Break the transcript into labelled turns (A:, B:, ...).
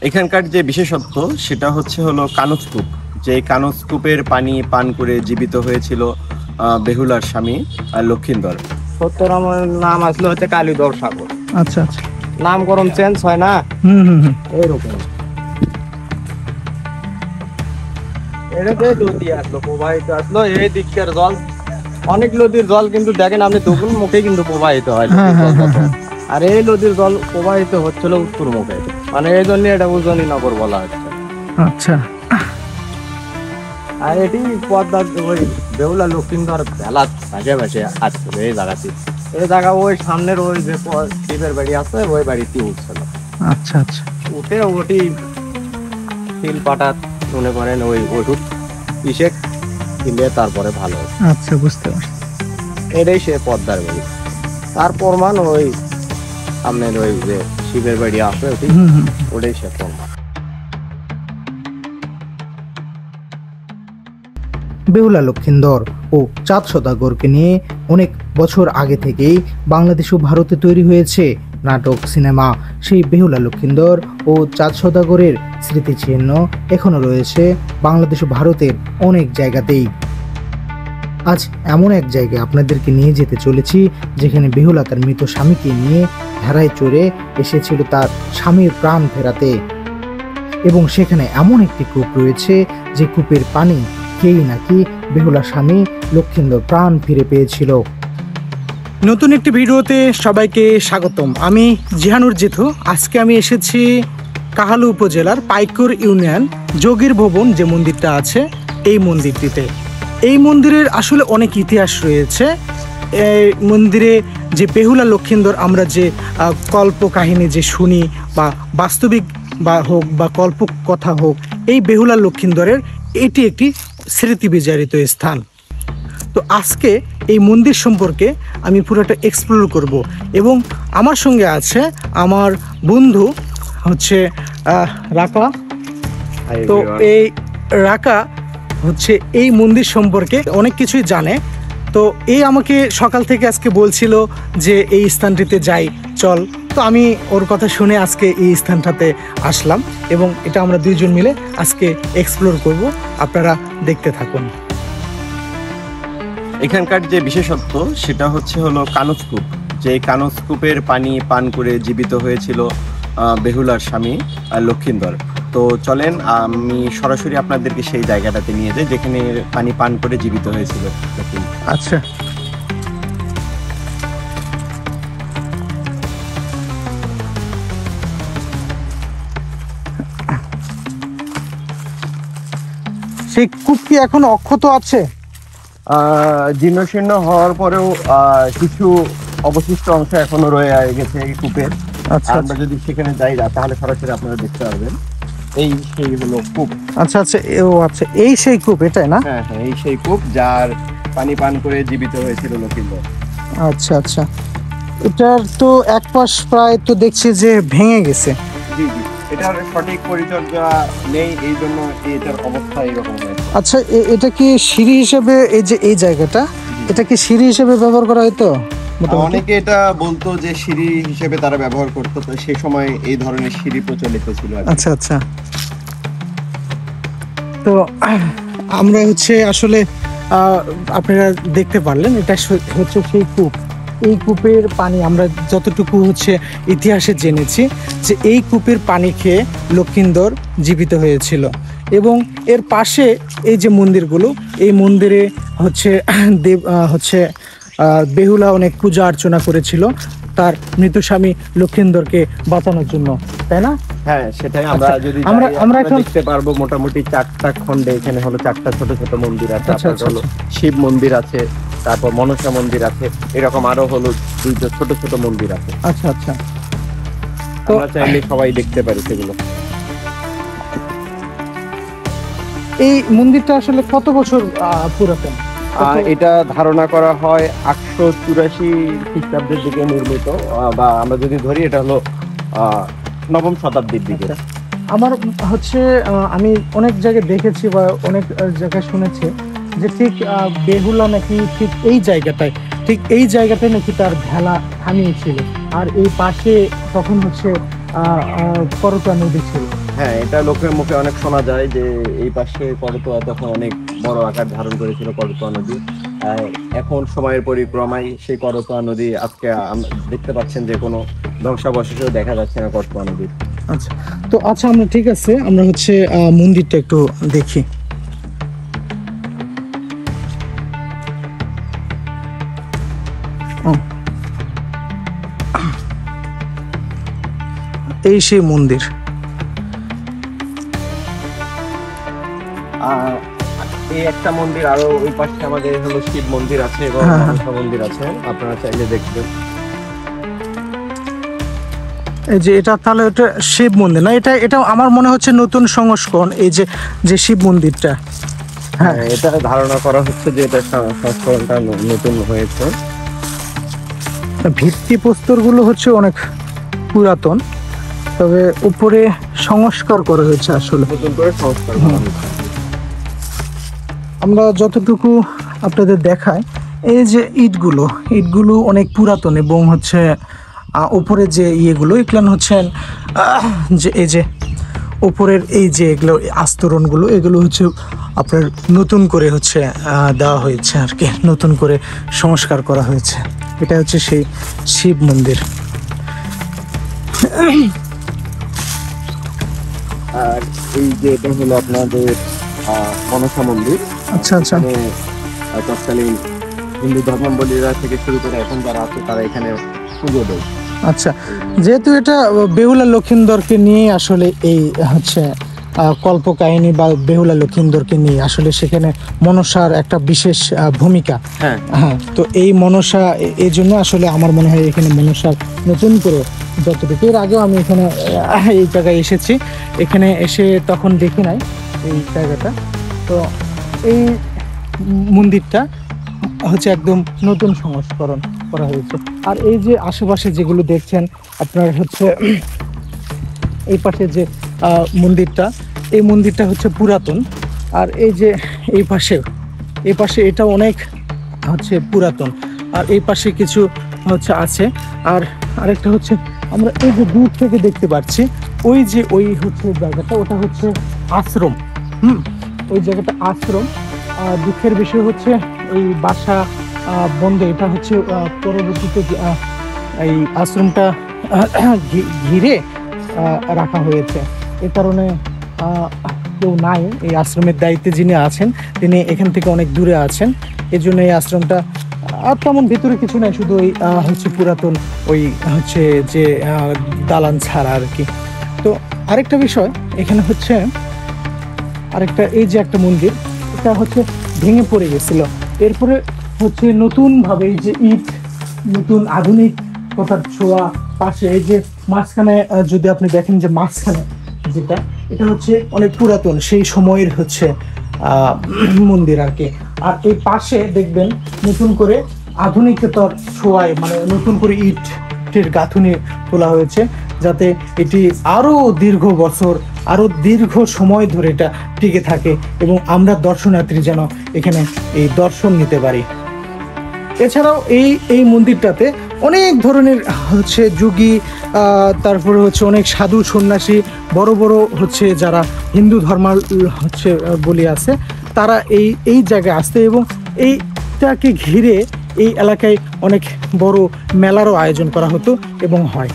A: এখানকার যে বিশেষত্ব সেটা হলো কানজকূপ। যে কানজকূপের পানি পান করে জীবিত হয়েছিল বেহুলার স্বামী লক্ষিন্দর।
B: সত্তর আমার নাম আসলে হচ্ছে কালীধর সাগর।
C: আচ্ছা আচ্ছা,
B: নামকরণ চেঞ্জ হয় না, এইরকম। নদী আসলো, প্রবাহিত আসলো, এই দিককার জল, অনেক নদীর জল কিন্তু দেখেন আপনি দক্ষিণ মুখে কিন্তু প্রবাহিত হয়, আর এই নদীর জল প্রবাহিত হচ্ছিল উত্তর মুখে, মানে এই জন্য এটা উজনি নগর বলা হচ্ছে।
C: আচ্ছা,
B: আর এটি পদ্মার ওই বেহুলা লক্ষিন্দর ভেলা ভাসে ভাসে আসছিল এই জায়গাতে। এই জায়গা ওই সামনের ওই যে শিবের বাড়ি আছে ওই বাড়িতে উঠছিল।
C: আচ্ছা আচ্ছা,
B: উঠে ওটি তিল পাটা মনে করেন ওই ওষুধ পিসে দিলে তারপরে ভালো।
C: আচ্ছা, বুঝতে পারছি।
B: এটাই সে পদ্মার বাড়ি। তার প্রমাণ ওই সামনের ওই যে শিবের বাড়ি আছে ওটি, ওটাই সে প্রমাণ।
C: বেহুলা লক্ষিন্দর ও চাঁদ সওদাগরকে নিয়ে অনেক বছর আগে থেকেই বাংলাদেশ ও ভারতে তৈরি হয়েছে নাটক, সিনেমা। সেই বেহুলা লক্ষিন্দর ও চাঁদ সওদাগরের স্মৃতিচিহ্ন এখনো রয়েছে বাংলাদেশ ও ভারতের অনেক জায়গাতেই। আজ এমন এক জায়গায় আপনাদেরকে নিয়ে যেতে চলেছি যেখানে বেহুলা তার মৃত স্বামীকে নিয়ে ভেড়ায় চড়ে এসেছিল তার স্বামীর প্রাণ ফেরাতে, এবং সেখানে এমন একটি কূপ রয়েছে যে কূপের পানি খেয়েই নাকি বেহুলা স্বামী লক্ষিন্দর প্রাণ ফিরে পেয়েছিল। নতুন একটি ভিডিওতে সবাইকে স্বাগতম। আমি জিহানুর জিথু। আজকে আমি এসেছি কাহালু উপজেলার পাইকর ইউনিয়ন যোগীর ভবন যে মন্দিরটা আছে এই মন্দিরটিতে। এই মন্দিরের আসলে অনেক ইতিহাস রয়েছে। এই মন্দিরে যে বেহুলা লক্ষিন্দর আমরা যে কল্প কাহিনী যে শুনি বা বাস্তবিক বা হোক বা কল্প কথা হোক, এই বেহুলা লক্ষিন্দরের এটি একটি স্মৃতি বিজড়িত স্থান। তো আজকে এই মন্দির সম্পর্কে আমি পুরোটা এক্সপ্লোর করব, এবং আমার সঙ্গে আছে আমার বন্ধু হচ্ছে রাকা। তো এই রাকা হচ্ছে এই মন্দির সম্পর্কে অনেক কিছুই জানে। তো এই আমাকে সকাল থেকে আজকে বলছিল যে এই স্থানটিতে যাই, চল। তো আমি ওর কথা শুনে আজকে এই স্থানটাতে আসলাম, এবং এটা আমরা দুইজন মিলে আজকে এক্সপ্লোর করব। আপনারা দেখতে থাকুন।
A: এখানকার যে বিশেষত্ব সেটা হলো কানজকূপ। যে কানজকূপের পানি পান করে জীবিত হয়েছিল বেহুলার স্বামী লক্ষিন্দর। তো চলেন আমি সরাসরি আপনাদেরকে সেই জায়গাটাতে নিয়ে যাই যেখানে পানি পান করে জীবিত হয়েছিল লক্ষিন্দর।
C: আচ্ছা, সেই কূপ কি এখন অক্ষত আছে?
A: জীর্ণশীর্ণ হওয়ার পরেও কিছু অবশিষ্ট অংশ এখনো রয়ে গেছে এই কূপের।
C: আচ্ছা,
A: আমরা যদি সেখানে যাই তাহলে সরাসরি আপনারা দেখতে পারবেন। এই সেই হলো কূপ।
C: আচ্ছা আচ্ছা, ও আচ্ছা, এই সেই কূপ, এটাই না?
A: হ্যাঁ হ্যাঁ, এই সেই কূপ যার পানি পান করে জীবিত হয়েছিল লক্ষিন্দর।
C: আচ্ছা আচ্ছা, এটার তো এক পাশ প্রায় তো দেখছি যে ভেঙে গেছে।
A: জি জি, এটার সঠিক পরিচর্যা নেই, এই জন্য এটার অবস্থা এরকম হয়েছে।
C: আচ্ছা, এটা কি সিঁড়ি হিসেবে, এই যে এই জায়গাটা, এটা কি সিঁড়ি হিসেবে ব্যবহার করা হতো?
A: অনেকে এটা বলতো যে সিঁড়ি হিসেবে তারা ব্যবহার করতো, তো সেই সময় এই ধরনের সিঁড়ি প্রচলিত ছিল।
C: আচ্ছা আচ্ছা, তো আমরা হচ্ছে আসলে আপনারা দেখতে পারলেন এটা হচ্ছে সেই কূপ। এই কূপের পানি আমরা যতটুকু হচ্ছে ইতিহাসে জেনেছি যে এই কূপের পানি খেয়ে লক্ষিন্দর জীবিত হয়েছিল, এবং এর পাশে এই যে মন্দিরগুলো, এই মন্দিরে হচ্ছে হচ্ছে বেহুলা অনেক পূজা অর্চনা করেছিল তার মৃত স্বামী লক্ষিন্দরকে বাঁচানোর জন্য, তাই না?
A: হ্যাঁ, সেটাই। আমরা যদি আমরা এখন দেখতে পারবো মোটামুটি 4টা খণ্ডে। এখানে হলো 4টা ছোট ছোট মন্দির আছে। হলো শিব মন্দির আছে, তারপর মনসা মন্দির আছে, এরকম আরো হলো 2টা ছোট ছোট মন্দির আছে।
C: আচ্ছা আচ্ছা,
A: তো আমরা চাইলে সবাই দেখতে পারি সেগুলো।
C: এই মন্দিরটা আসলে কত বছর পুরাতন?
A: এটা ধারণা করা হয় 884 খ্রিস্টাব্দের দিকে নির্মিত, বা আমরা যদি ধরি এটা হলো 9ম শতাব্দীর দিকে।
C: আমার হচ্ছে আমি অনেক জায়গায় দেখেছি বা অনেক জায়গায় শুনেছি যে ঠিক বেহুলা নাকি ঠিক এই জায়গাটায় নাকি তার ভেলা থামিয়েছিল, আর এই পাশে তখন হচ্ছে করতা নদী ছিল।
A: হ্যাঁ, এটা লোকের মুখে অনেক শোনা যায় যে এই পাশে করতোয়া তখন অনেক বড় আকার ধারণ করেছিল করতোয়া নদী। এখন সময়ের পরিক্রমায় সেই করতোয়া নদী আজকে দেখতে পাচ্ছেন যে কোনো ধ্বংসাবশেষও দেখা যাচ্ছে না করতোয়া নদীর।
C: আচ্ছা, তো আচ্ছা আমরা ঠিক আছে, আমরা হচ্ছে মন্দিরটা একটু দেখি। এই সেই মন্দির।
A: এই একটা মন্দির, আরো ওই পাশে আমাদের হলো শিব মন্দির আছে এবং মনসা মন্দির আছে, আপনারা চাইলে দেখবেন।
C: এই যে এটা তাহলে এটা শিব মন্দির না? এটা এটা আমার মনে হচ্ছে নতুন সংস্করণ, এই যে যে শিব মন্দিরটা।
A: হ্যাঁ, এটা ধারণা করা হচ্ছে যে এটা সংস্করণটা নতুন হয়েছে।
C: ভিত্তিপ্রস্তরগুলো হচ্ছে অনেক পুরাতন, তবে উপরে সংস্কার করা হয়েছে আসলে।
A: নতুন করে সংস্কার করা হয়েছে।
C: আমরা যতটুকু আপনাদের দেখাই, এই যে ইটগুলো অনেক পুরাতন এবং হচ্ছে উপরে যে ইয়েগুলো এগুলো হচ্ছেন যে এই যে উপরের এই যে এগুলো আস্তরণগুলো, এগুলো হচ্ছে আপনার নতুন করে হচ্ছে দেওয়া হয়েছে আর কি, নতুন করে সংস্কার করা হয়েছে। এটা হচ্ছে সেই শিব মন্দির।
A: আর এই যে এটা হলো আপনাদের মনসা মন্দির।
C: আচ্ছা আচ্ছা,
A: তৎকালীন হিন্দু ধর্মাবলীরা থেকে শুরু করে এখন যারা আছে তারা এখানে পুজো দেয়।
C: আচ্ছা, যেহেতু এটা বেহুলা লক্ষিন্দরকে নিয়ে আসলে এই হচ্ছে কল্পকাহিনী বা বেহুলা লক্ষিন্দরকে নিয়ে আসলে সেখানে মনসার একটা বিশেষ ভূমিকা।
A: হ্যাঁ,
C: তো এই মনসা এই জন্য আসলে আমার মনে হয় এখানে মনসার নতুন করে যতটুকু, এর আগেও আমি এখানে এই জায়গায় এসেছি, এখানে এসে তখন দেখি নাই এই জায়গাটা। তো এই মন্দিরটা হচ্ছে একদম নতুন সংস্করণ করা হয়েছে। আর এই যে আশেপাশে যেগুলো দেখছেন আপনার হচ্ছে এই পাশে যে মন্দিরটা, এই মন্দিরটা হচ্ছে পুরাতন। আর এই যে এই পাশে এটা অনেক হচ্ছে পুরাতন। আর এই পাশে কিছু হচ্ছে আছে। আর আরেকটা হচ্ছে আমরা এই যে দূর থেকে দেখতে পাচ্ছি, ওই হচ্ছে জায়গাটা, ওটা হচ্ছে আশ্রম। ওই জায়গাটা আশ্রম। দুঃখের বিষয় হচ্ছে এই বাসা বন্ধ। এটা হচ্ছে পরবর্তীতে এই আশ্রমটা ঘিরে রাখা হয়েছে। এ কারণে কেউ নাই এই আশ্রমের দায়িত্বে যিনি আছেন, তিনি এখান থেকে অনেক দূরে আছেন। এই জন্য এই আশ্রমটা আর তেমন ভিতরে কিছু নাই, শুধু ওই হচ্ছে পুরাতন ওই হচ্ছে যে দালান ছাড়া আর কি। তো আরেকটা বিষয় এখানে হচ্ছে আরেকটা, এই যে একটা মন্দির, এটা হচ্ছে ভেঙে পড়ে গেছিল, এরপরে হচ্ছে নতুনভাবে এই যে ইট, নতুন আধুনিক কথার ছোঁয়া পাশে এই যে মাঝখানে যদি আপনি দেখেন যে মাঝখানে যেটা, এটা হচ্ছে অনেক পুরাতন সেই সময়ের হচ্ছে মন্দির আর কি। আর এই পাশে দেখবেন নতুন করে আধুনিকতার ছোঁয়ায় মানে নতুন করে ইটের গাঁথুনি তোলা হয়েছে, যাতে এটি আরো দীর্ঘ বছর, আরো দীর্ঘ সময় ধরে এটা টিকে থাকে এবং আমরা দর্শনার্থী যেন এখানে এই দর্শন নিতে পারি। এছাড়াও এই মন্দিরটাতে অনেক ধরনের হচ্ছে যোগী, তারপরে হচ্ছে অনেক সাধু সন্ন্যাসী, বড় বড় হচ্ছে যারা হিন্দু ধর্মাল হচ্ছে বলি আছে, তারা এই জায়গায় আসতে এবং এইটাকে ঘিরে এই এলাকায় অনেক বড় মেলারও আয়োজন করা হতো এবং হয়।